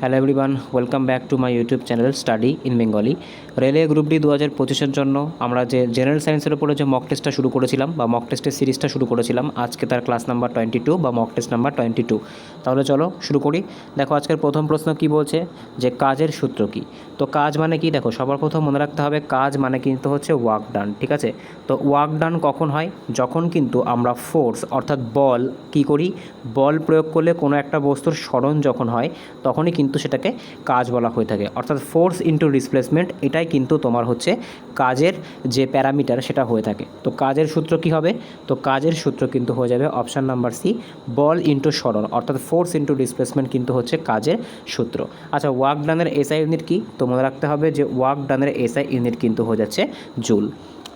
Hello everyone, welcome back to my YouTube channel study in Bengali. Railway group D 2025-এর জন্য আমরা যে general সায়েন্সের উপরে যে মক টেস্টটা শুরু করেছিলাম বা মক টেস্টের সিরিজটা শুরু করেছিলাম, আজকে তার ক্লাস নাম্বার 22 বা মক টেস্ট নাম্বার 22। তাহলে চলো শুরু করি। দেখো আজকের প্রথম প্রশ্ন কি বলছে, যে কাজের সূত্র কি। তো কাজ মানে কি, দেখো সবার প্রথম মনে রাখতে হবে কাজ মানে কিন্তু হচ্ছে ওয়ার্ক ডান, ঠিক আছে। তো ওয়ার্ক ডান কখন হয়, যখন কিন্তু আমরা ফোর্স অর্থাৎ বল কি করি, বল প্রয়োগ করলে কোনো একটা বস্তুর স্মরণ যখন হয় তখনই কিন্তু সেটাকে কাজ বলা হয়ে থাকে, অর্থাৎ ফোর্স ইন্টু ডিসপ্লেসমেন্ট, এটাই কিন্তু তোমার হচ্ছে কাজের যে প্যারামিটার সেটা হয়ে থাকে। তো কাজের সূত্র কি হবে, তো কাজের সূত্র কিন্তু হয়ে যাবে অপশান নাম্বার সি, বল ইন্টু স্মরণ, অর্থাৎ ফোর্স ইন্টু ডিসপ্লেসমেন্ট কিন্তু হচ্ছে কাজের সূত্র। আচ্ছা, ওয়ার্ক ডানের এসআই ইউনিট কি, তো মনে রাখতে হবে যে ওয়ার্ক ডানের এসআই ইউনিট কিন্তু হয়ে যাচ্ছে জুল।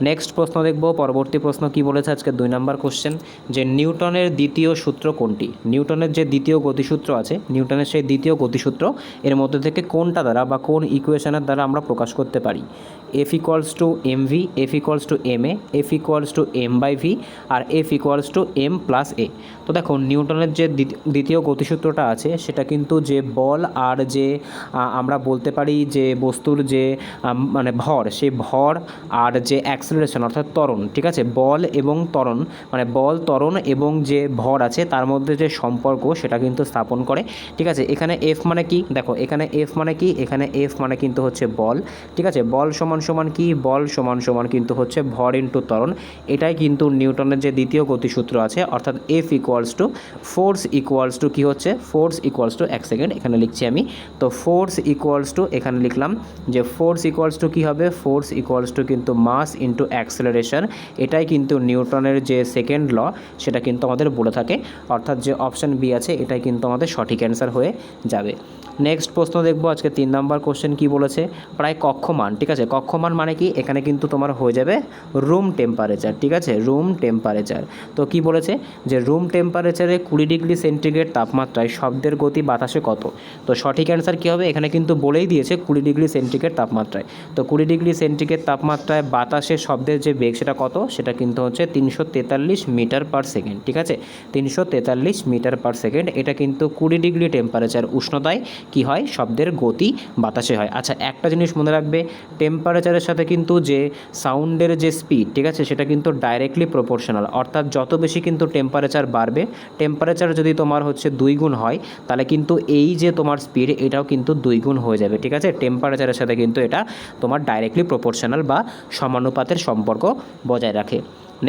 নেক্সট প্রশ্ন দেখব, পরবর্তী প্রশ্ন কি বলেছে আজকে 2 নম্বর কোশ্চেন, যে নিউটনের দ্বিতীয় সূত্র কোনটি। নিউটনের যে দ্বিতীয় গতিসূত্র আছে, নিউটনের সেই দ্বিতীয় গতিসূত্র এর মধ্যে থেকে কোনটা দ্বারা বা কোন ইকুয়েশনের দ্বারা আমরা প্রকাশ করতে পারি। F equals to m v, F equals to m a, F equals to m by v, আর F equals to m plus a. তো দেখো নিউটনের যে দ্বিতীয় গতিসূত্রটা আছে সেটা কিন্তু যে বল আর যে আমরা বলতে পারি যে বস্তুর যে মানে ভর, সেই ভর আর যে অ্যাক্সেলারেশন অর্থাৎ ত্বরণ, ঠিক আছে, বল এবং ত্বরণ মানে বল ত্বরণ এবং যে ভর আছে তার মধ্যে যে সম্পর্ক সেটা কিন্তু স্থাপন করে, ঠিক আছে। এখানে এফ মানে কি, দেখো এখানে এফ মানে কি, এখানে এফ মানে কিন্তু হচ্ছে বল, ঠিক আছে। বল সমান সমান কি, বল সমান সমান কিন্তু হচ্ছে ভর ইন্টু ত্বরণ। এটাই কিন্তু নিউটনের যে দ্বিতীয় গতিসূত্র আছে, অর্থাৎ F equals to force equals to কী হচ্ছে, ফোর্স ইকুয়ালস টু, এক সেকেন্ড এখানে লিখছি আমি, তো ফোর্স ইকুয়ালস টু এখানে লিখলাম যে ফোর্স ইকুয়ালস টু কী হবে, ফোর্স ইকুয়ালস টু কিন্তু মাস ইন্টু অ্যাক্সেলারেশন। এটাই কিন্তু নিউটনের যে সেকেন্ড ল সেটা কিন্তু আমাদের বলে থাকে, অর্থাৎ যে অপশান বি আছে এটাই কিন্তু আমাদের সঠিক অ্যান্সার হয়ে যাবে। নেক্সট প্রশ্ন দেখবো আজকে 3 নম্বর কোশ্চেন কি বলেছে, প্রায় কক্ষমান, ঠিক আছে। কক্ষমান মানে কি, এখানে কিন্তু তোমার হয়ে যাবে রুম টেম্পারেচার, ঠিক আছে, রুম টেম্পারেচার। তো কি বলেছে, যে রুম টেম্পারেচারে 20 ডিগ্রি সেন্টিগ্রেড তাপমাত্রায় শব্দের গতি বাতাসে কত। তো সঠিক অ্যান্সার কী হবে, এখানে কিন্তু বলেই দিয়েছে 20 ডিগ্রি সেন্টিগ্রেড তাপমাত্রায়। তো 20 ডিগ্রি সেন্টিগ্রেড তাপমাত্রায় বাতাসে শব্দের যে বেগ সেটা কত, সেটা কিন্তু হচ্ছে 343 মিটার পার সেকেন্ড, ঠিক আছে, 343 মিটার পার সেকেন্ড। এটা কিন্তু 20 ডিগ্রি টেম্পারেচার উষ্ণতায় কি হয়, শব্দের গতি বাতাসে হয়। আচ্ছা, একটা জিনিস মনে রাখবে, টেম্পারেচারের সাথে কিন্তু যে সাউন্ডের যে স্পিড, ঠিক আছে, সেটা কিন্তু ডাইরেক্টলি প্রপোর্শনাল, অর্থাৎ যত বেশি কিন্তু টেম্পারেচার বাড়বে, টেম্পারেচার যদি তোমার হচ্ছে 2 গুণ হয় তাহলে কিন্তু এই যে তোমার স্পিড এটাও কিন্তু 2 গুণ হয়ে যাবে, ঠিক আছে। টেম্পারেচারের সাথে কিন্তু এটা তোমার ডাইরেক্টলি প্রপোর্শনাল বা সমানুপাতের সম্পর্ক বজায় রাখে।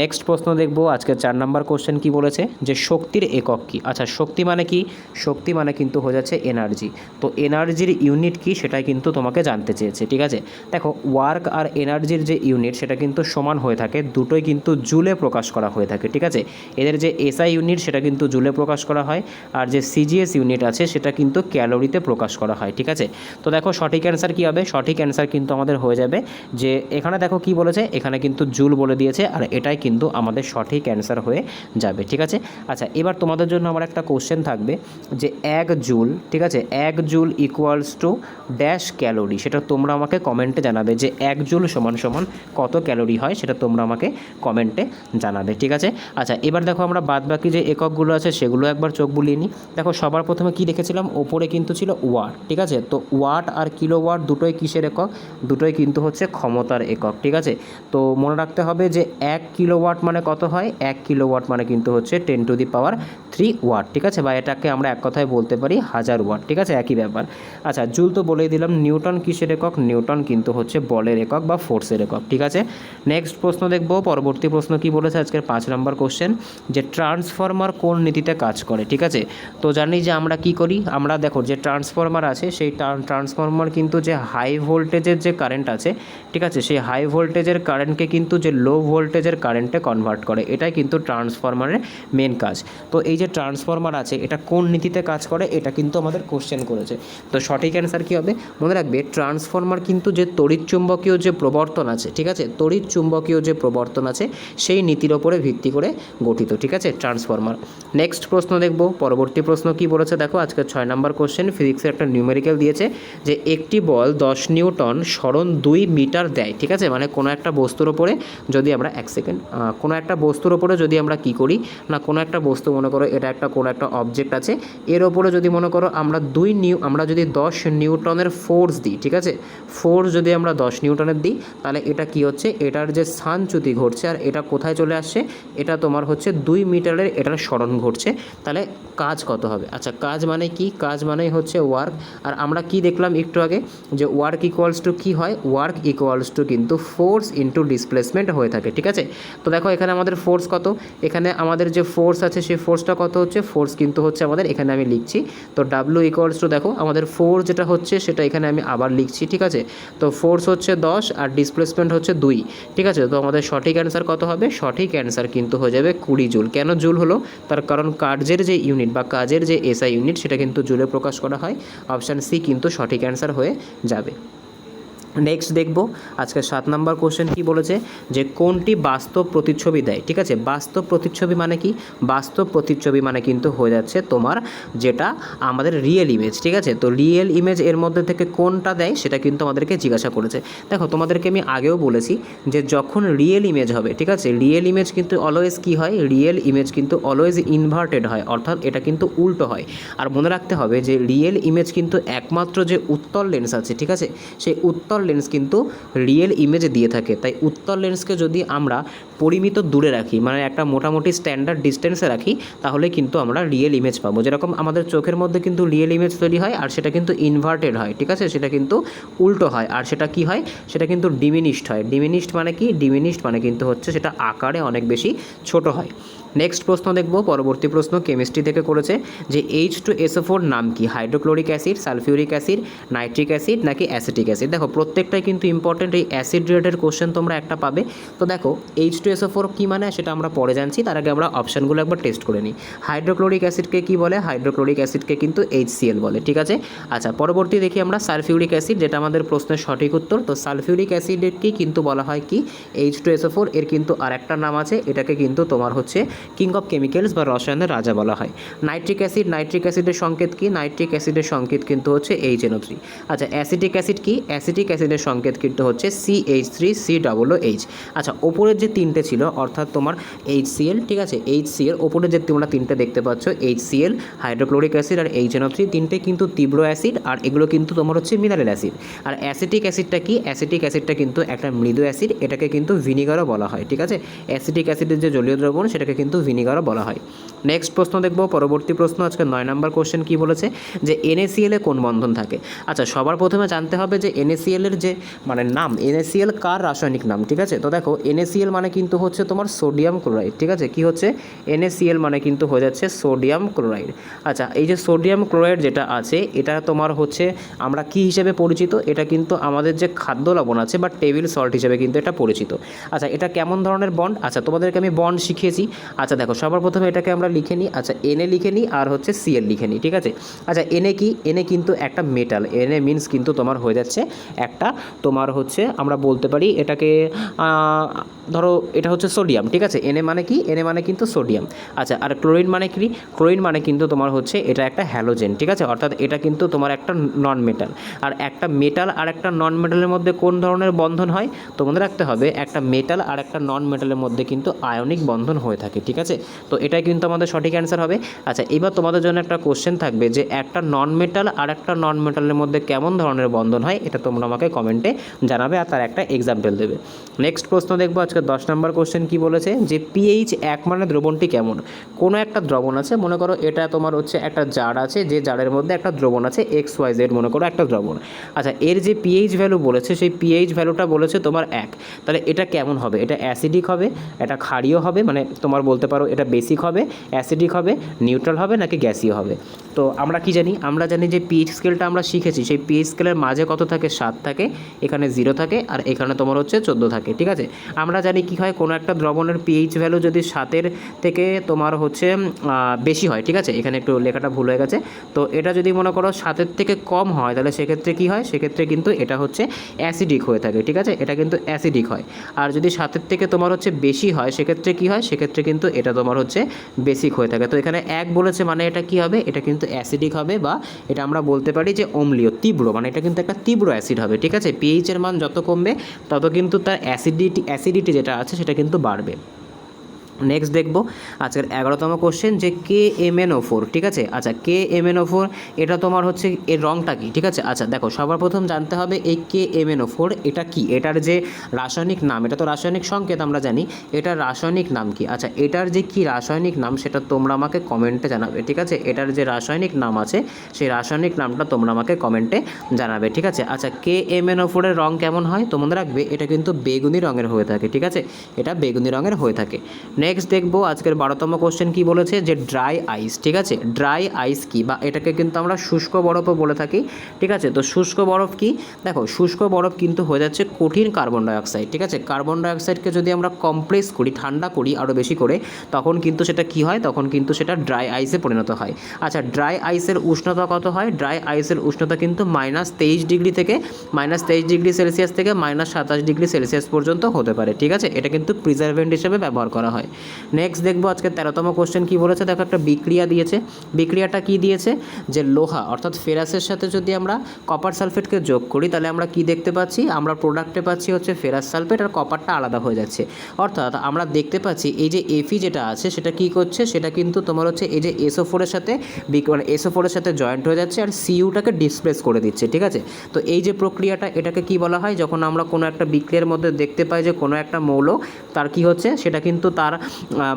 নেক্সট প্রশ্ন দেখব আজকে 4 নম্বর কোশ্চেন কি বলেছে, যে শক্তির একক কী। আচ্ছা, শক্তি মানে কি, শক্তি মানে কিন্তু হয়ে যাচ্ছে এনার্জি। তো এনার্জির ইউনিট কি সেটাই কিন্তু তোমাকে জানতে চেয়েছে, ঠিক আছে। দেখো ওয়ার্ক আর এনার্জির যে ইউনিট সেটা কিন্তু সমান হয়ে থাকে, দুটোই কিন্তু জুলে প্রকাশ করা হয়ে থাকে, ঠিক আছে। এদের যে এসআই ইউনিট সেটা কিন্তু জুলে প্রকাশ করা হয়, আর যে সিজিএস ইউনিট আছে সেটা কিন্তু ক্যালোরিতে প্রকাশ করা হয়, ঠিক আছে। তো দেখো সঠিক অ্যান্সার কী হবে, সঠিক অ্যান্সার কিন্তু আমাদের হয়ে যাবে যে এখানে দেখো কি বলেছে, এখানে কিন্তু জুল বলে দিয়েছে, আর এটাই কিন্তু আমাদের সঠিক অ্যান্সার হয়ে যাবে, ঠিক আছে। আচ্ছা, এবার তোমাদের জন্য আমার একটা কোশ্চেন থাকবে, যে 1 জুল, ঠিক আছে, 1 joule equals to dash calorie, সেটা তোমরা আমাকে কমেন্টে জানাবে, যে 1 জুল সমান সমান কত ক্যালোরি হয়, সেটা তোমরা আমাকে কমেন্টে জানাবে, ঠিক আছে। আচ্ছা, এবার দেখো আমরা বাদবাকি যে এককগুলো আছে সেগুলো একবার চোখ বুলিয়ে নিই। দেখো সবার প্রথমে কি দেখেছিলাম, ওপরে কিন্তু ছিল ওয়াট, ঠিক আছে। তো ওয়াট আর কিলোওয়াট দুটোই কিসের একক, দুটোই কিন্তু হচ্ছে ক্ষমতার একক, ঠিক আছে। তো মনে রাখতে হবে যে 1 কিলোওয়াট মানে কত হয়, 1 কিলোওয়াট মানে কিন্তু হচ্ছে 10⁻³ ওয়াট, ঠিক আছে, বা এটাকে আমরা এক কথায় বলতে পারি 1000 ওয়াট, ঠিক আছে, একই ব্যাপার। আচ্ছা, জুল তো বলেই দিলাম। নিউটন কিসের একক, নিউটন কিন্তু হচ্ছে বলের একক বা ফোর্সের একক, ঠিক আছে। নেক্সট প্রশ্ন দেখব, পরবর্তী প্রশ্ন কি বলেছে আজকের 5 নম্বর কোশ্চেন, যে ট্রান্সফরমার কোন নীতিতে কাজ করে, ঠিক আছে। তো জানি যে আমরা কি করি, আমরা দেখো যে ট্রান্সফরমার আছে সেই ট্রান্সফরমার কিন্তু যে হাই ভোল্টেজের যে কারেন্ট আছে, ঠিক আছে, সেই হাই ভোল্টেজের কারেন্টকে কিন্তু যে লো ভোল্টেজের কারেন্টে কনভার্ট করে, এটাই কিন্তু ট্রান্সফরমারের মেন কাজ। তো এই যে ট্রান্সফরমার আছে এটা কোন নীতিতে কাজ করে, এটা কিন্তু আমাদের কোশ্চেন করেছে। তো সঠিক অ্যান্সার কী হবে, মনে রাখবে ট্রান্সফরমার কিন্তু যে তড়িৎচুম্বকীয় যে প্রবর্তন আছে, ঠিক আছে, তড়িৎচুম্বকীয় যে প্রবর্তন আছে সেই নীতির ওপরে ভিত্তি করে গঠিত, ঠিক আছে, ট্রান্সফরমার। নেক্সট প্রশ্ন দেখব, পরবর্তী প্রশ্ন কি বলেছে, দেখো আজকে 6 নম্বর কোশ্চেন, ফিজিক্সের একটা নিউমেরিক্যাল দিয়েছে, যে একটি বল 10 নিউটন সরণ 2 মিটার দেয়, ঠিক আছে, মানে কোনো একটা বস্তুর ওপরে যদি আমরা কোনো একটা বস্তুর ওপরে যদি আমরা কী করি না, কোনো একটা বস্তু মনে করো এটা একটা কোনো একটা অবজেক্ট আছে, এর ওপরে যদি মনে করো আমরা যদি 10 নিউটনের ফোর্স দিই, ঠিক আছে, ফোর্স যদি আমরা 10 নিউটনের দিই, তাহলে এটা কি হচ্ছে, এটার যে স্থানচ্যুতি ঘটছে আর এটা কোথায় চলে আসছে, এটা তোমার হচ্ছে 2 মিটারের এটার সরণ ঘটছে। তাহলে কাজ কত হবে? আচ্ছা, কাজ মানে কি? কাজ মানেই হচ্ছে ওয়ার্ক। আর আমরা কি দেখলাম একটু আগে, যে ওয়ার্ক ইকুয়ালস টু কী হয়, ওয়ার্ক ইকুয়ালস টু কিন্তু ফোর্স ইন্টু ডিসপ্লেসমেন্ট হয়ে থাকে, ঠিক আছে। তো দেখো এখানে আমাদের ফোর্স কত, এখানে আমাদের যে ফোর্স আছে সেই ফোর্সটা কত হচ্ছে, ফোর্স কিন্তু হচ্ছে আমাদের, এখানে আমি লিখছি, তো ডাব্লিউ ইকুয়ালস টু, দেখো আমাদের ফোর্স যেটা হচ্ছে সেটা এখানে আমি আবার লিখছি, ঠিক আছে। তো ফোর্স হচ্ছে 10 আর ডিসপ্লেসমেন্ট হচ্ছে 2, ঠিক আছে। তো আমাদের সঠিক অ্যান্সার কত হবে? সঠিক অ্যান্সার কিন্তু হয়ে যাবে 20 জুল। কেন জুল হলো? তার কারণ কাজের যে ইউনিট বা কাজের যে এসআই ইউনিট সেটা কিন্তু জুলে প্রকাশ করা হয়। অপশান সি কিন্তু সঠিক অ্যান্সার হয়ে যাবে। নেক্সট দেখব আজকে 7 নম্বর কোশ্চেন কি বলেছে, যে কোনটি বাস্তব প্রতিচ্ছবি দেয়, ঠিক আছে। বাস্তব প্রতিচ্ছবি মানে কি? বাস্তব প্রতিচ্ছবি মানে কিন্তু হয়ে যাচ্ছে তোমার যেটা আমাদের রিয়েল ইমেজ, ঠিক আছে। তো রিয়েল ইমেজ এর মধ্যে থেকে কোনটা দেয় সেটা কিন্তু আমাদেরকে জিজ্ঞাসা করেছে। দেখো তোমাদেরকে আমি আগেও বলেছি যে যখন রিয়েল ইমেজ হবে, ঠিক আছে, রিয়েল ইমেজ কিন্তু অলওয়েজ কি হয়, রিয়েল ইমেজ কিন্তু অলওয়েজ ইনভার্টেড হয়, অর্থাৎ এটা কিন্তু উল্টো হয়। আর মনে রাখতে হবে যে রিয়েল ইমেজ কিন্তু একমাত্র যে উত্তল লেন্স আছে, ঠিক আছে, সেই উত্তল লেন্স কিন্তু রিয়েল ইমেজ দিয়ে থাকে। তাই উত্তল লেন্সকে যদি আমরা পরিমিত দূরে রাখি, মানে একটা মোটামুটি স্ট্যান্ডার্ড ডিস্টেন্সে রাখি, তাহলে কিন্তু আমরা রিয়েল ইমেজ পাবো। যেরকম আমাদের চোখের মধ্যে কিন্তু রিয়েল ইমেজ তৈরি হয় আর সেটা কিন্তু ইনভার্টেড হয়, ঠিক আছে, সেটা কিন্তু উল্টো হয়। আর সেটা কি হয়, সেটা কিন্তু ডিমিনিশড হয়। ডিমিনিশড মানে কি? ডিমিনিশড মানে কিন্তু হচ্ছে সেটা আকারে অনেক বেশি ছোট হয়। নেক্সট প্রশ্ন দেখব, পরবর্তী প্রশ্ন কেমিস্ট্রি থেকে করেছে, যে H2SO4 নাম কি? Hydrochloric acid, sulphuric acid, nitric acid নাকি অ্যাসিটিক অ্যাসিড? দেখো প্রত্যেকটাই কিন্তু ইম্পর্টেন্ট, এই অ্যাসিড রিলেটেড কোশ্চেন তোমরা একটা পাবে। তো দেখো H2SO4 কী মানে সেটা আমরা পরে জানছি, তার আগে আমরা অপশানগুলো একবার টেস্ট করে নিই। হাইড্রোক্লোরিক অ্যাসিডকে কী বলে? হাইড্রোক্লোরিক অ্যাসিডকে কিন্তু HCl বলে, ঠিক আছে। আচ্ছা, পরবর্তী দেখি আমরা সালফিউরিক অ্যাসিড, যেটা আমাদের প্রশ্নের সঠিক উত্তর। তো সালফিউরিক অ্যাসিডকে কিন্তু বলা হয় কি? H2SO4। এর কিন্তু আর একটা নাম আছে, এটাকে কিন্তু তোমার হচ্ছে কিং অফ কেমিক্যালস বা রসায়নের রাজা বলা হয়। নাইট্রিক অ্যাসিড, নাইট্রিক অ্যাসিডের সংকেত কি? নাইট্রিক অ্যাসিডের সংকেত কিন্তু হচ্ছে HNO3। আচ্ছা, অ্যাসিটিক অ্যাসিড কি? অ্যাসিটিক অ্যাসিডের সংকেত কিন্তু হচ্ছে CH3COOH। আচ্ছা, ওপরের যে তিনটে ছিল অর্থাৎ তোমার HCl, ঠিক আছে, HCl ওপরে যে তোমরা তিনটে দেখতে পাচ্ছ, HCl, হাইড্রোক্লোরিক অ্যাসিড আর HNO3, তিনটে কিন্তু তীব্র অ্যাসিড আর এগুলো কিন্তু তোমার হচ্ছে মিনারেল অ্যাসিড। আর অ্যাসিটিক অ্যাসিডটা কি? অ্যাসিটিক অ্যাসিডটা কিন্তু একটা মৃদু অ্যাসিড, এটাকে কিন্তু ভিনিগারও বলা হয়, ঠিক আছে। অ্যাসিটিক অ্যাসিডের যে জলীয় দ্রবণ সেটাকে কিন্তু ভিনিগারও বলা হয়। নেক্সট প্রশ্ন দেখব, পরবর্তী প্রশ্ন আজকে 9 নম্বর কোশ্চেন কি বলেছে, যে NaCl এ কোন বন্ধন থাকে? আচ্ছা, সবার প্রথমে জানতে হবে যে NaCl এর যে মানে নাম, NaCl কার রাসায়নিক নাম, ঠিক আছে। তো দেখো NaCl মানে কিন্তু হচ্ছে তোমার সোডিয়াম ক্লোরাইড, ঠিক আছে। কি হচ্ছে? NaCl মানে কিন্তু হয়ে যাচ্ছে সোডিয়াম ক্লোরাইড। আচ্ছা, এই যে সোডিয়াম ক্লোরাইড যেটা আছে এটা তোমার হচ্ছে আমরা কি হিসেবে পরিচিত? এটা কিন্তু আমাদের যে খাদ্য লবণ আছে বা টেবিল সল্ট হিসেবে কিন্তু এটা পরিচিত। আচ্ছা, এটা কেমন ধরনের বন্ড? আচ্ছা, তোমাদেরকে আমি বন্ড শিখিয়েছি। আচ্ছা দেখো, সবার প্রথমে এটাকে আমরা লিখে নিই। আচ্ছা, Na লিখে নিই আর হচ্ছে Cl লিখে নিই, ঠিক আছে। আচ্ছা, Na কি? Na কিন্তু একটা মেটাল। Na মিনস কিন্তু তোমার হয়ে যাচ্ছে একটা তোমার হচ্ছে আমরা বলতে পারি এটাকে ধরো এটা হচ্ছে সোডিয়াম, ঠিক আছে। Na মানে কি? Na মানে কিন্তু সোডিয়াম। আচ্ছা, আর ক্লোরিন মানে কি? ক্লোরিন মানে কিন্তু তোমার হচ্ছে এটা একটা হ্যালোজেন, ঠিক আছে, অর্থাৎ এটা কিন্তু তোমার একটা নন মেটাল। আর একটা মেটাল আর একটা নন মেটালের মধ্যে কোন ধরনের বন্ধন হয়? তো মনে রাখতে হবে একটা মেটাল আর একটা নন মেটালের মধ্যে কিন্তু আয়নিক বন্ধন হয়ে থাকে, ঠিক আছে। তো এটাই কিন্তু আমাদের সঠিক অ্যান্সার হবে। আচ্ছা, এবার তোমাদের জন্য একটা কোশ্চেন থাকবে যে একটা নন মেটাল আর একটা নন মেটালের মধ্যে কেমন ধরনের বন্ধন হয়, এটা তোমরা আমাকে কমেন্টে জানাবে আর তার একটা এক্সাম্পল দেবে। নেক্সট প্রশ্ন দেখবো আজকে 10 নম্বর কোশ্চেন কি বলেছে, যে pH 1 মানে দ্রবণটি কেমন? কোনো একটা দ্রবণ আছে, মনে করো এটা তোমার হচ্ছে একটা জার আছে, যে জারের মধ্যে একটা দ্রবণ আছে XYZ, মনে করো একটা দ্রবণ। আচ্ছা, এর যে pH ভ্যালু বলেছে সেই pH ভ্যালুটা বলেছে তোমার 1। তাহলে এটা কেমন হবে? এটা অ্যাসিডিক হবে, এটা ক্ষারীয় হবে, মানে তোমার বলতে পারো এটা বেসিক হবে, অ্যাসিডিক হবে, নিউট্রাল হবে নাকি গ্যাসীয় হবে? তো আমরা কি জানি? আমরা জানি যে pH স্কেলটা আমরা শিখেছি, সেই pH স্কেলের মাঝে কত থাকে? 7 থাকে, এখানে 0 থাকে আর এখানে তোমার হচ্ছে 14 থাকে, ঠিক আছে। আমরা জানি কি হয়, কোনো একটা দ্রবণের pH ভ্যালু যদি 7-এর থেকে তোমার হচ্ছে বেশি হয়, ঠিক আছে, এখানে একটু লেখাটা ভুল হয়ে গেছে। তো এটা যদি মনে করো 7-এর থেকে কম হয়, তাহলে সেক্ষেত্রে কি হয়? সেক্ষেত্রে কিন্তু এটা হচ্ছে অ্যাসিডিক হয়ে থাকে, ঠিক আছে, এটা কিন্তু অ্যাসিডিক হয়। আর যদি 7-এর থেকে তোমার হচ্ছে বেশি হয়, সেক্ষেত্রে কি হয়? সেক্ষেত্রে কিন্তু এটা তোমার হচ্ছে বেসিক হয়ে থাকে। তো এখানে 1 বলেছে মানে এটা কি হবে? এটা কিন্তু অ্যাসিডিক হবে, বা এটা আমরা বলতে পারি যে অম্লীয়, তীব্র, মানে এটা কিন্তু একটা তীব্র অ্যাসিড হবে, ঠিক আছে। pH এর মান যত কমবে তত কিন্তু তার অ্যাসিডিটি যেটা আছে সেটা কিন্তু বাড়বে। নেক্সট দেখবো আজকের 11তম কোশ্চেন যে KMnO4, ঠিক আছে। আচ্ছা KMnO4 এটা তোমার হচ্ছে এর রঙটা কি, ঠিক আছে। আচ্ছা দেখো সবার প্রথম জানতে হবে এই KMnO4 এটা কি, এটার যে রাসায়নিক নাম, এটা তো রাসায়নিক সংকেত আমরা জানি, এটার রাসায়নিক নাম কি। আচ্ছা এটার যে কি রাসায়নিক নাম সেটা তোমরা আমাকে কমেন্টে জানাবে, ঠিক আছে। এটার যে রাসায়নিক নাম আছে সেই রাসায়নিক নামটা তোমরা আমাকে কমেন্টে জানাবে, ঠিক আছে। আচ্ছা KMnO4 এর রং কেমন হয় তো মনে রাখবে এটা কিন্তু বেগুনি রঙের হয়ে থাকে, ঠিক আছে, এটা বেগুনি রঙের হয়ে থাকে। নেক্সট দেখবো আজকের 12তম কোশ্চেন কি বলেছে যে ড্রাই আইস, ঠিক আছে। ড্রাই আইস কি, বা এটাকে কিন্তু আমরা শুষ্ক বরফও বলে থাকি, ঠিক আছে। তো শুষ্ক বরফ কি, দেখো শুষ্ক বরফ কিন্তু হয়ে যাচ্ছে কঠিন কার্বন ডাইঅক্সাইড, ঠিক আছে। কার্বন ডাইঅক্সাইডকে যদি আমরা কম্প্রেস করি, ঠান্ডা করি আরও বেশি করে, তখন কিন্তু সেটা কি হয়, তখন কিন্তু সেটা ড্রাই আইসে পরিণত হয়। আচ্ছা ড্রাই আইসের উষ্ণতা কত হয়, ড্রাই আইসের উষ্ণতা কিন্তু -23 ডিগ্রি থেকে -23 ডিগ্রি সেলসিয়াস থেকে -27 ডিগ্রি সেলসিয়াস পর্যন্ত হতে পারে, ঠিক আছে। এটা কিন্তু প্রিজারভেন্ট হিসেবে ব্যবহার করা হয়। নেক্সট দেখবো আজকে 13তম কোশ্চেন কি বলেছে, দেখো একটা বিক্রিয়া দিয়েছে। বিক্রিয়াটা কি দিয়েছে যে লোহা অর্থাৎ ফেরাসের সাথে যদি আমরা কপার সালফেটকে যোগ করি তাহলে আমরা কি দেখতে পাচ্ছি, আমরা প্রোডাক্টে পাচ্ছি হচ্ছে ফেরাস সালফেট আর কপারটা আলাদা হয়ে যাচ্ছে। অর্থাৎ আমরা দেখতে পাচ্ছি এই যে Fe যেটা আছে সেটা কি করছে, সেটা কিন্তু তোমার হচ্ছে এই যে SO4 এর সাথে SO4 এর সাথে জয়েন্ট হয়ে যাচ্ছে আর Cuটাকে ডিসপ্লেস করে দিচ্ছে, ঠিক আছে। তো এই যে প্রক্রিয়াটা এটাকে কি বলা হয়, যখন আমরা কোনো একটা বিক্রিয়ার মধ্যে দেখতে পাই যে কোনো একটা মৌল তার কি হচ্ছে সেটা কিন্তু তার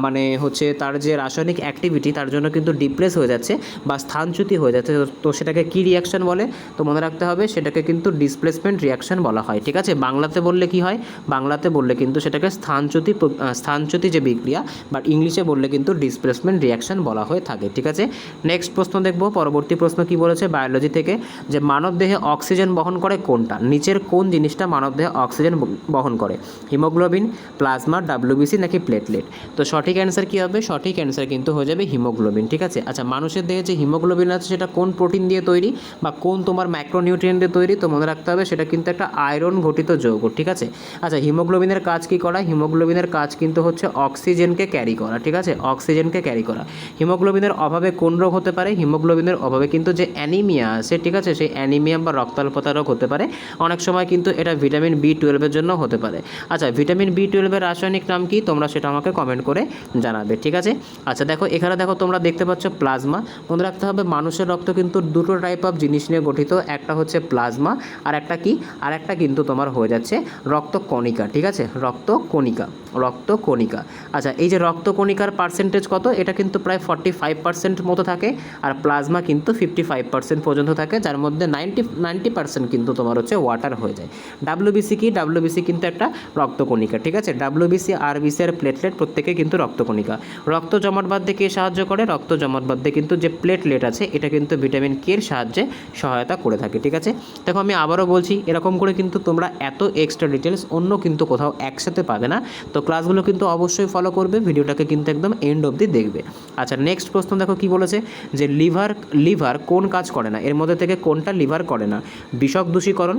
মানে হচ্ছে তার যে রাসায়নিক অ্যাক্টিভিটি তার জন্য কিন্তু ডিপ্রেস হয়ে যাচ্ছে বা স্থানচ্যুতি হয়ে যাচ্ছে, তো সেটাকে কি রিয়াকশন বলে, তো মনে রাখতে হবে সেটাকে কিন্তু ডিসপ্লেসমেন্ট রিয়াকশন বলা হয়, ঠিক আছে। বাংলাতে বললে কি হয়, বাংলাতে বললে কিন্তু সেটাকে স্থানচ্যুতি যে বিক্রিয়া, বাট ইংলিশে বললে কিন্তু ডিসপ্লেসমেন্ট রিয়াকশন বলা হয়ে থাকে, ঠিক আছে। নেক্সট প্রশ্ন দেখব, পরবর্তী প্রশ্ন কি বলেছে বায়োলজি থেকে যে মানবদেহে অক্সিজেন বহন করে কোনটা, নিচের কোন জিনিসটা মানবদেহে অক্সিজেন বহন করে, হিমোগ্লোবিন, প্লাজমা, WBC নাকি প্লেটলেট। তো সঠিক অ্যান্সার কী হবে, সঠিক অ্যান্সার কিন্তু হয়ে যাবে হিমোগ্লোবিন, ঠিক আছে। আচ্ছা মানুষের দেহে যে হিমোগ্লোবিন আছে সেটা কোন প্রোটিন দিয়ে তৈরি বা কোন তোমার ম্যাক্রোনিউট্রিয়েন্ট দিয়ে তৈরি, তো মনে রাখতে হবে সেটা কিন্তু একটা আয়রন ঘটিত যৌগ, ঠিক আছে। আচ্ছা হিমোগ্লোবিনের কাজ কী করা, হিমোগ্লোবিনের কাজ কিন্তু হচ্ছে অক্সিজেনকে ক্যারি করা, ঠিক আছে, অক্সিজেনকে ক্যারি করা। হিমোগ্লোবিনের অভাবে কোন রোগ হতে পারে, হিমোগ্লোবিনের অভাবে কিন্তু যে অ্যানিমিয়া আছে, ঠিক আছে, সেই অ্যানিমিয়া বা রক্তাল্পতা রোগ হতে পারে। অনেক সময় কিন্তু এটা ভিটামিন B12 এর জন্য হতে পারে। আচ্ছা ভিটামিন B12 এর রাসায়নিক নাম কি, তোমরা সেটা আমাকে কমেন্ট করে জানাবে, ঠিক আছে। আচ্ছা দেখো এখানে দেখো তোমরা দেখতে পাচ্ছ প্লাজমা। মনে রাখতে হবে মানুষের রক্ত কিন্তু দুটো টাইপ অফ জিনিস নিয়ে গঠিত, একটা হচ্ছে প্লাজমা আর একটা কি, আর একটা কিন্তু তোমার হয়ে যাচ্ছে রক্তকণিকা, ঠিক আছে, রক্তকণিকা। আচ্ছা এই যে রক্তকণিকার পার্সেন্টেজ কত, এটা কিন্তু প্রায় 45% মতো থাকে আর প্লাজমা কিন্তু 55% পর্যন্ত থাকে, যার মধ্যে 90% কিন্তু তোমার হচ্ছে ওয়াটার হয়ে যায়। WBC কি, WBC কিন্তু একটা রক্তকণিকা, ঠিক আছে। WBC, RBC আর প্লেটলেট প্রত্যেকে কিন্তু রক্তকণিকা। রক্ত জমাট বাঁধতে কে সাহায্য করে, রক্ত জমাট বাঁধতে কিন্তু যে প্লেটলেট আছে এটা কিন্তু ভিটামিন K এর সাহায্যে সহায়তা করে থাকে, ঠিক আছে। দেখো আমি আবারও বলছি এরকম করে কিন্তু তোমরা এত এক্সট্রা ডিটেলস অন্য কিন্তু কোথাও একসাথে পাবে না, তো ক্লাসগুলো কিন্তু অবশ্যই ফলো করবে, ভিডিওটাকে কিন্তু একদম এন্ড অবধি দেখবে। আচ্ছা নেক্সট প্রশ্ন দেখো কি বলেছে যে লিভার কোন কাজ করে না, এর মধ্যে থেকে কোনটা লিভার করে না, বিষক দূষীকরণ,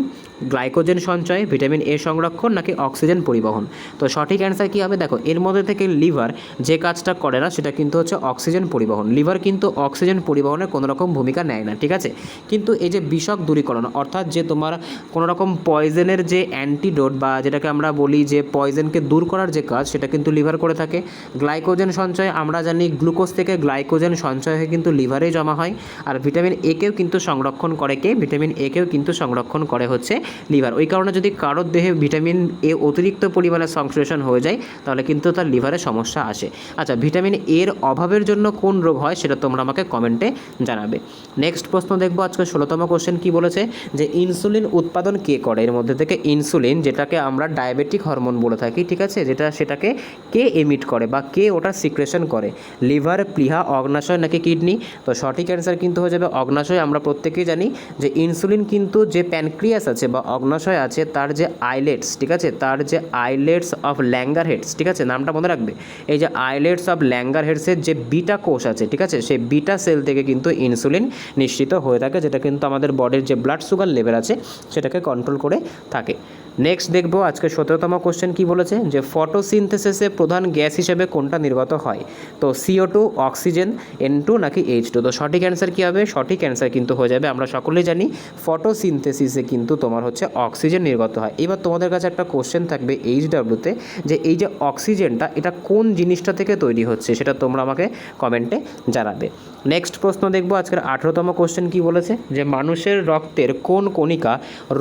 গ্লাইকোজেন সঞ্চয়, ভিটামিন A সংরক্ষণ নাকি অক্সিজেন পরিবহন। তো সঠিক অ্যান্সার কী হবে, দেখো এর মধ্যে থেকে লিভার যে কাজটা করে না সেটা কিন্তু হচ্ছে অক্সিজেন পরিবহন। লিভার কিন্তু অক্সিজেন পরিবহনের কোনো রকম ভূমিকা নেয় না, ঠিক আছে। কিন্তু এই যে বিষক দূরীকরণ অর্থাৎ যে তোমার কোনো রকম পয়জনের যে অ্যান্টিডোট বা যেটাকে আমরা বলি যে পয়জনকে দূর করার যে কাজ সেটা কিন্তু লিভার করে থাকে। গ্লাইকোজেন সঞ্চয় আমরা জানি গ্লুকোজ থেকে গ্লাইকোজেন সঞ্চয় হয়ে কিন্তু লিভারেই জমা হয়। আর ভিটামিন A-কেও কিন্তু সংরক্ষণ করে কে, ভিটামিন A-কেও কিন্তু সংরক্ষণ করে হচ্ছে লিভার। ওই কারণে যদি কারোর দেহে ভিটামিন A অতিরিক্ত পরিমাণে সংশ্লেষণ হয়ে যায় তাহলে কিন্তু তার লিভারে সমস্যা আসে। আচ্ছা ভিটামিন A-এর অভাবের জন্য কোন রোগ হয় সেটা তোমরা আমাকে কমেন্টে জানাবে। নেক্সট প্রশ্ন দেখবো আজকে 16তম কোশ্চেন কি বলেছে যে ইনসুলিন উৎপাদন কে করে, এর মধ্যে থেকে ইনসুলিন যেটাকে আমরা ডায়াবেটিক হরমোন বলে থাকি, ঠিক আছে, সেটাকে কে এমিট করে বা কে ওটা সিক্রেশন করে, লিভার, প্লিহা, অগ্নাশয় নাকি কিডনি। তো সঠিক অ্যান্সার কিন্তু হয়ে যাবে অগ্নাশয়। আমরা প্রত্যেকেই জানি যে ইনসুলিন কিন্তু যে প্যানক্রিয়াস আছে বা অগ্নাশয় আছে তার যে আইলেটস, ঠিক আছে, তার যে আইলেটস অফ ল্যাঙ্গারহেডস, ঠিক আছে, নামটা মনে রাখবে। এই যে আইলেটস অফ ল্যাঙ্গারহেডসের যে বিটা কোষ আছে, ঠিক আছে, সেই বিটা সেল থেকে কিন্তু ইনসুলিন নিঃসৃত হয়ে থাকে, যেটা কিন্তু আমাদের বডির যে ব্লাড সুগার লেভেল আছে সেটাকে কন্ট্রোল করে থাকে। নেক্সট দেখবো আজকে 17তম কোশ্চেন কি বলেছে, যে ফটোসিনথেসিসে প্রধান গ্যাস হিসেবে কোনটা নির্গত হয়? তো CO2, অক্সিজেন, N2 নাকি H2? তো সঠিক অ্যান্সার কী হবে? সঠিক অ্যান্সার কিন্তু হয়ে যাবে, আমরা সকলেই জানি ফটোসিনথেসিসে কিন্তু তোমার হচ্ছে অক্সিজেন নির্গত হয়। এবার তোমাদের কাছে একটা কোশ্চেন থাকবে HWতে, যে এই যে অক্সিজেনটা এটা কোন জিনিসটা থেকে তৈরি হচ্ছে, সেটা তোমরা আমাকে কমেন্টে জানাবে। নেক্সট প্রশ্ন দেখবো আজকের 18তম কোশ্চেন কি বলেছে, যে মানুষের রক্তের কোন কণিকা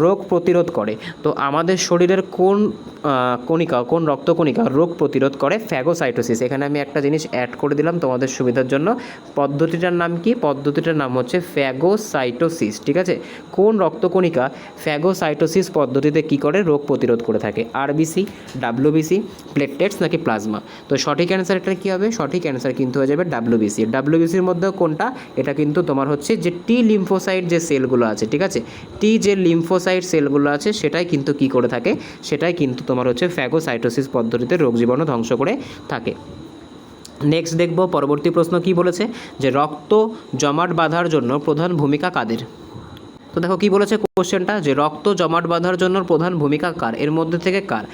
রোগ প্রতিরোধ করে? তো আমাদের শরীরের কোন কণিকা, কোন রক্তকণিকা রোগ প্রতিরোধ করে? ফ্যাগোসাইটোসিস। এখানে আমি একটা জিনিস অ্যাড করে দিলাম তোমাদের সুবিধার জন্য। পদ্ধতিটার নাম কি? পদ্ধতিটার নাম হচ্ছে ফ্যাগোসাইটোসিস। ঠিক আছে, কোন রক্তকণিকা ফ্যাগোসাইটোসিস পদ্ধতিতে কি করে রোগ প্রতিরোধ করে থাকে? RBC, WBC, প্লেটলেটস নাকি প্লাজমা? তো সঠিক অ্যান্সার এটা কী হবে? সঠিক অ্যান্সার কিন্তু হয়ে যাবে WBC। WBCর মধ্যে কোনটা? এটা কিন্তু তোমার হচ্ছে যে টি লিম্ফোসাইট যে সেলগুলো আছে, ঠিক আছে, টি যে লিম্ফোসাইট সেলগুলো আছে সেটাই কিন্তু কি করে থাকে? সেটাই কিন্তু তোমার হচ্ছে ফ্যাগোসাইটোসিস পদ্ধতিতে রোগ জীবাণু ধ্বংস করে থাকে। নেক্সট দেখব পরবর্তী প্রশ্ন কি বলেছে, যে রক্ত জমাট বাঁধার জন্য প্রধান ভূমিকা কাদের? তো দেখো কি বলেছে কোশ্চেনটা, যে রক্ত জমাট বাঁধার জন্য প্রধান ভূমিকা কার? এর মধ্যে থেকে কার?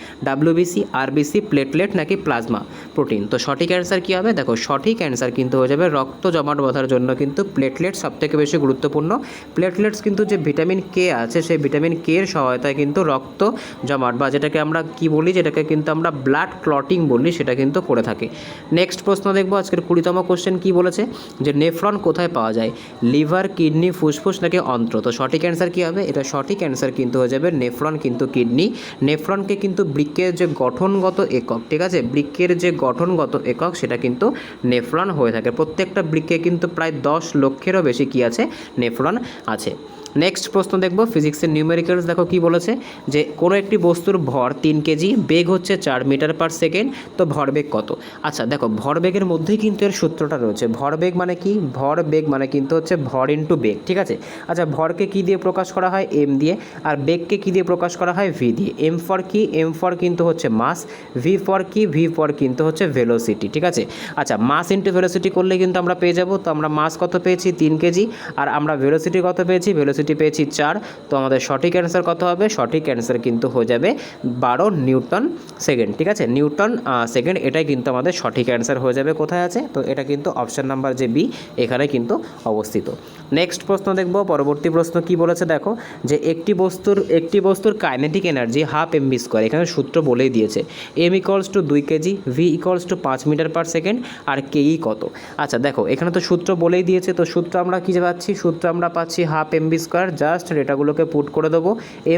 WBC, RBC, প্লেটলেট নাকি প্লাজমা প্রোটিন? তো সঠিক অ্যান্সার কী হবে? দেখো সঠিক অ্যান্সার কিন্তু হয়ে যাবে রক্ত জমাট বাঁধার জন্য কিন্তু প্লেটলেট সবথেকে বেশি গুরুত্বপূর্ণ। প্লেটলেটস কিন্তু যে ভিটামিন K আছে, সেই ভিটামিন K এর সহায়তায় কিন্তু রক্ত জমাট, বা যেটাকে আমরা কি বলি, যেটাকে কিন্তু আমরা ব্লাড ক্লটিং বলি, সেটা কিন্তু করে থাকে। নেক্সট প্রশ্ন দেখবো আজকের 20তম কোশ্চেন কি বলেছে, যে নেফ্রন কোথায় পাওয়া যায়? লিভার, কিডনি, ফুসফুস নাকি অন্ত্র? তো সঠিক অ্যান্সার কী হবে? এটা সঠিক অ্যান্সার কিন্তু হয়ে যাবে নেফ্রন কিন্তু কিডনি। নেফ্রনকে কিন্তু বৃক্কের যে গঠনগত একক, ঠিক আছে, বৃক্কের যে গঠনগত একক সেটা কিন্তু নেফ্রন হয়ে থাকে। প্রত্যেকটা বৃক্কে কিন্তু প্রায় 10 লক্ষেরও বেশি কি আছে? নেফ্রন আছে। নেক্সট প্রশ্ন দেখব ফিজিক্সের নিউমেরিক্যালস। দেখো কি বলেছে, যে কোনো একটি বস্তুর ভর 3 কেজি, বেগ হচ্ছে 4 মিটার পার সেকেন্ড, তো ভরবেগ কত? আচ্ছা দেখো ভরবেগের মধ্যেই কিন্তু এর সূত্রটা রয়েছে। ভরবেগ মানে কি? ভরবেগ মানে কিন্তু হচ্ছে ভর ইন্টু বেগ, ঠিক আছে। আচ্ছা ভরকে কি দিয়ে প্রকাশ করা হয়? M দিয়ে। আর বেগকে কি দিয়ে প্রকাশ করা হয়? V দিয়ে। M ফর কি? M ফর কিন্তু হচ্ছে মাস। V ফর কি? V ফর কিন্তু হচ্ছে ভেলোসিটি, ঠিক আছে। আচ্ছা মাস ইন্টু ভেলোসিটি করলে কিন্তু আমরা পেয়ে যাব, তো আমরা মাস কত পেয়েছি? 3 কেজি। আর আমরা ভেলোসিটি কত পেয়েছি? ভেলোসিটি পেয়েছি 4। তো আমাদের সঠিক অ্যান্সার কত হবে? সঠিক অ্যান্সার কিন্তু হয়ে যাবে 12 নিউটন সেকেন্ড, ঠিক আছে, নিউটন সেকেন্ড। এটাই কিন্তু আমাদের সঠিক অ্যান্সার হয়ে যাবে। কোথায় আছে? তো এটা কিন্তু অপশান নাম্বার যে বি, এখানে কিন্তু অবস্থিত। নেক্সট প্রশ্ন দেখব পরবর্তী প্রশ্ন কি বলেছে, দেখো যে একটি বস্তুর কাইনেটিক এনার্জি হাফ mv²। এখানে সূত্র বলেই দিয়েছে। M = 2 KG, V = 5 metre per second, আর KE কত? আচ্ছা দেখো এখানে তো সূত্র বলেই দিয়েছে, তো সূত্র আমরা কী পাচ্ছি? সূত্র আমরা পাচ্ছি হাফ mv²। জাস্ট ডেটাগুলোকে পুট করে দেবো।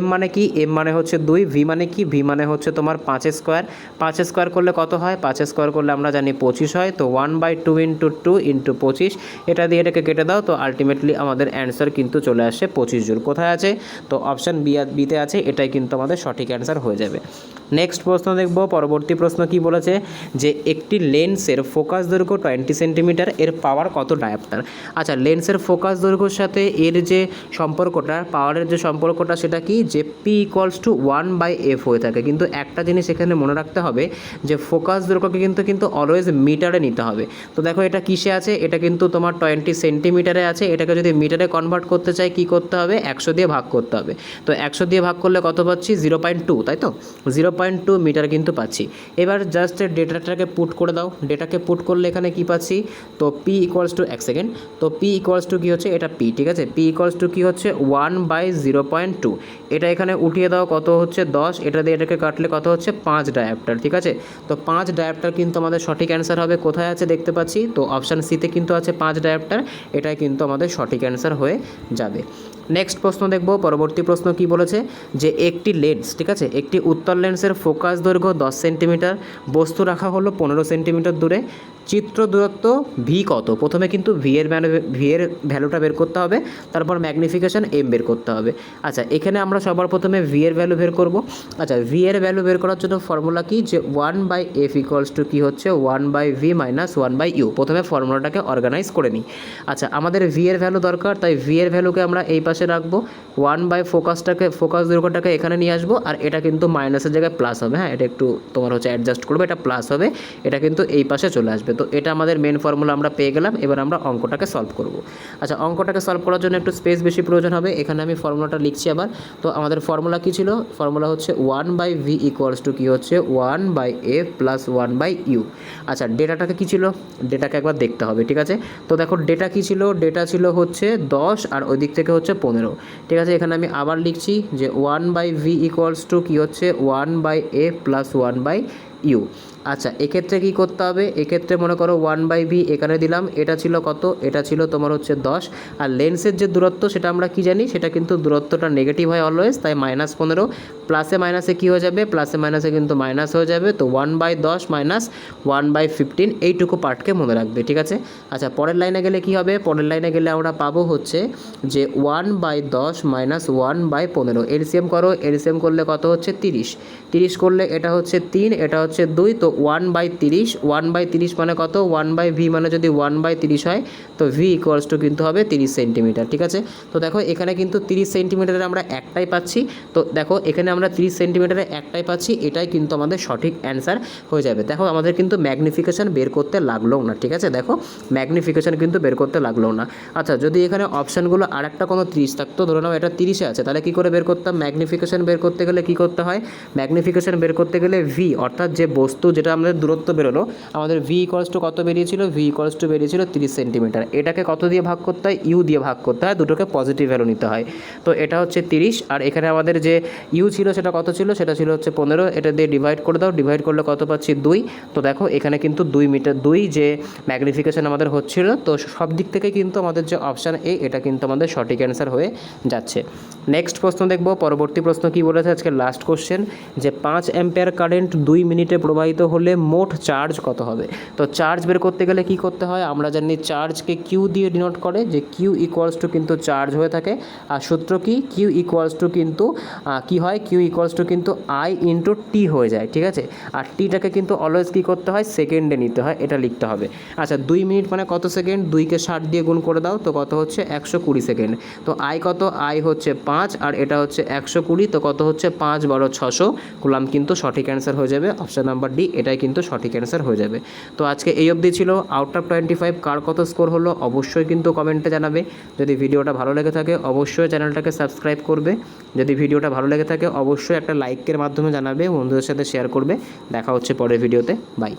M মানে কি? M মানে হচ্ছে 2। V মানে কি? V মানে হচ্ছে তোমার 5² 5² করলে কত হয়? 5² করলে আমরা জানি 25 হয়। তো 1/2 × 2 × 25, এটা দিয়ে এটাকে কেটে দাও, তো আলটিমেটলি আমাদের অ্যান্সার কিন্তু চলে আসে 25 জুল। কোথায় আছে? তো অপশান বিতে আছে। এটাই কিন্তু আমাদের সঠিক অ্যান্সার হয়ে যাবে। নেক্সট প্রশ্ন দেখব পরবর্তী প্রশ্ন কি বলেছে, যে একটি লেন্সের ফোকাস দৈর্ঘ্য 20 সেন্টিমিটার, এর পাওয়ার কত ডায়াপ্টার? আচ্ছা লেন্সের ফোকাস দৈর্ঘ্যের সাথে এর যে সম্পর্কটা, পাওয়ারের যে সম্পর্কটা, সেটা কি? যে P = 1/f হয়ে থাকে। কিন্তু একটা জিনিস এখানে মনে রাখতে হবে, যে ফোকাস দৈর্ঘ্যকে কিন্তু অলওয়েজ মিটারে নিতে হবে। তো দেখো এটা কিসে আছে? এটা কিন্তু তোমার 20 সেন্টিমিটারে আছে। এটাকে যদি মিটারে কনভার্ট করতে চাই কি করতে হবে? 100 দিয়ে ভাগ করতে হবে। তো 100 দিয়ে ভাগ করলে কত পাচ্ছি? 0.2, তাই তো 0.2 মিটার কিন্তু পাচ্ছি। এবার জাস্ট ডেটাটাকে পুট করে দাও। ডেটাকে পুট করলে এখানে কি পাচ্ছি? তো P = 1 সেকেন্ড, তো P = কি হচ্ছে? এটা P, ঠিক আছে। P = কি হচ্ছে? 1/0.2। এটা এখানে উঠিয়ে দাও, কত হচ্ছে? 10। এটা দিয়ে এটাকে কাটলে কত হচ্ছে? 5 ডায়াপ্টার, ঠিক আছে। তো 5 ডায়াপ্টার কিন্তু আমাদের সঠিক অ্যান্সার হবে। কোথায় আছে দেখতে পাচ্ছি? তো অপশান সিতে কিন্তু আছে 5 ডায়াপ্টার। এটাই কিন্তু আমাদের সঠিক অ্যান্সার হয়ে যাবে। নেক্সট প্রশ্ন দেখব পরবর্তী প্রশ্ন কি বলেছে, যে একটি লেন্স, ঠিক আছে, একটি উত্তল লেন্সের ফোকাস দৈর্ঘ্য 10 সেন্টিমিটার, বস্তু রাখা হলো 15 সেন্টিমিটার দূরে, চিত্র দূরত্ব V কত? প্রথমে কিন্তু V এর ভ্যালুটা বের করতে হবে, তারপর ম্যাগনিফিকেশন M বের করতে হবে। আচ্ছা এখানে আমরা সবার প্রথমে V এর ভ্যালু বের করব। আচ্ছা V এর ভ্যালু বের করার জন্য ফর্মুলা কি? যে 1/f = কি হচ্ছে? 1/v - 1/u। প্রথমে ফর্মুলাটাকে অর্গানাইজ করে নিই। আচ্ছা আমাদের V এর ভ্যালু দরকার, তাই V এর ভ্যালুকে আমরা এই পাশে পাশে রাখবো, 1 বাই ফোকাস দৈর্ঘ্যটাকে এখানে নিয়ে আসবো, আর এটা কিন্তু মাইনাসের জায়গায় প্লাস হবে। হ্যাঁ, এটা একটু তোমার হচ্ছে অ্যাডজাস্ট করবে, এটা প্লাস হবে, এটা কিন্তু এই পাশে চলে আসবে। তো এটা আমাদের মেন ফর্মুলা আমরা পেয়ে গেলাম। এবার আমরা অঙ্কটাকে সলভ করব। আচ্ছা, অঙ্কটাকে সলভ করার জন্য একটু স্পেস বেশি প্রয়োজন হবে। এখানে আমি ফর্মুলাটা লিখছি আবার। তো আমাদের ফর্মুলা কী ছিল? ফর্মুলা হচ্ছে 1/v ইকুয়ালস টু কী হচ্ছে 1/f প্লাস 1/u। আচ্ছা, ডেটাটাকে কী ছিল? ডেটাকে একবার দেখতে হবে, ঠিক আছে? তো দেখো ডেটা কী ছিল? ডেটা ছিল হচ্ছে 10 আর ওই দিক থেকে হচ্ছে 15, ঠিক আছে? এখানে আমি আবার লিখছি যে 1/v ইকুয়ালস টু কী হচ্ছে 1/f প্লাস 1/u। আচ্ছা, এক্ষেত্রে কী করতে হবে? এক্ষেত্রে মনে করো 1/v এখানে দিলাম, এটা ছিল কত? এটা ছিল তোমার হচ্ছে 10, আর লেন্সের যে দূরত্ব সেটা আমরা কি জানি? সেটা কিন্তু দূরত্বটা নেগেটিভ হয় অলওয়েজ, তাই -15। প্লাসে মাইনাসে কী হয়ে যাবে? প্লাসে মাইনাসে কিন্তু মাইনাস হয়ে যাবে। তো 1/10 মাইনাস 1/15 এইটুকু পার্টকে মনে রাখবে, ঠিক আছে? আচ্ছা, পরের লাইনে গেলে কী হবে? পরের লাইনে গেলে আমরা পাবো হচ্ছে যে 1/10 মাইনাস 1/15। এলসিএম করো, এলসিএম করলে কত হচ্ছে? 30। 30 করলে এটা হচ্ছে 3, এটা হচ্ছে 2, তো 1/30। 1/30 মানে কত? 1/v মানে যদি 1/30 হয়, তো v ইকুয়ালস টু কিন্তু হবে 30 সেন্টিমিটার, ঠিক আছে? তো দেখো এখানে কিন্তু 30 সেন্টিমিটারের আমরা একটাই পাচ্ছি। তো দেখো এখানে আমরা 30 সেন্টিমিটারে একটাই পাচ্ছি, এটাই কিন্তু আমাদের সঠিক অ্যান্সার হয়ে যাবে। দেখো আমাদের কিন্তু ম্যাগনিফিকেশান বের করতে লাগলো না, ঠিক আছে? দেখো ম্যাগনিফিকেশান কিন্তু বের করতে লাগলো না। আচ্ছা, যদি এখানে অপশানগুলো আর একটা কোনো 30 থাকতো, ধরে নাও এটা 30-এ আছে, তাহলে কী করে বের করতাম? ম্যাগনিফিকেশান বের করতে গেলে কী করতে হয়? ম্যাগনিফিকেশান বের করতে গেলে v, অর্থাৎ যে বস্তু যেটা আমাদের দূরত্ব বেরোলো, আমাদের v ইকুয়ালস টু কত বেরিয়েছিল? v ইকুয়ালস টু বেরিয়েছিল 30 সেন্টিমিটার। এটাকে কত দিয়ে ভাগ করতে হয়? u দিয়ে ভাগ করতে হয়, দুটোকে পজিটিভ ভ্যালু নিতে হয়। তো এটা হচ্ছে 30, আর এখানে আমাদের যে u ছিল সেটা কত ছিল? সেটা ছিল হচ্ছে 15। এটা দিয়ে ডিভাইড করে দাও, ডিভাইড করলে কত পাচ্ছি? 2। তো দেখো এখানে কিন্তু 2 মিটার 2 যে ম্যাগনিফিকেশান আমাদের হচ্ছিল, তো সব দিক থেকে কিন্তু আমাদের যে অপশান এ, এটা কিন্তু আমাদের সঠিক অ্যান্সার হয়ে যাচ্ছে। নেক্সট প্রশ্ন দেখব। পরবর্তী প্রশ্ন কী বলেছে? আজকে লাস্ট কোশ্চেন, যে 5 অ্যাম্পিয়ার কারেন্ট 2 মিনিটে প্রবাহিত হলে মোট চার্জ কত হবে? তো চার্জ বের করতে গেলে কি করতে হয়? আমরা জানি চার্জকে কিউ দিয়ে ডিনোট করে, যে কিউ ইকুয়ালস টু কিন্তু চার্জ হয়ে থাকে। আর সূত্র কি? কিউ ইকুয়ালস টু কিন্তু কী হয়? কিউ ইকুয়ালস টু কিন্তু আই ইন্টু টি হয়ে যায়, ঠিক আছে? আর টিটাকে কিন্তু অলওয়েজ কী করতে হয়? সেকেন্ডে নিতে হয়, এটা লিখতে হবে। আচ্ছা, 2 মিনিট মানে কত সেকেন্ড? 2কে 60 দিয়ে গুণ করে দাও, তো কত হচ্ছে? 120 সেকেন্ড। তো আই কত? আই হচ্ছে 5, আর এটা হচ্ছে 120, তো কত হচ্ছে? 5 × 600 কুলাম কিন্তু সঠিক অ্যান্সার হয়ে যাবে। অপশান নাম্বার ডি এটাই কিন্তু সঠিক অ্যান্সার হয়ে যাবে। তো আজকে এই অবধি ছিল। আউট অফ 25 কার কত স্কোর হলো অবশ্যই কিন্তু কমেন্টে জানাবে। যদি ভিডিওটা ভালো লেগে থাকে অবশ্যই চ্যানেলটাকে সাবস্ক্রাইব করবে। যদি ভিডিওটা ভালো লেগে থাকে অবশ্যই একটা লাইকের মাধ্যমে জানাবে, বন্ধুদের সাথে শেয়ার করবে। দেখা হচ্ছে পরের ভিডিওতে। বাই।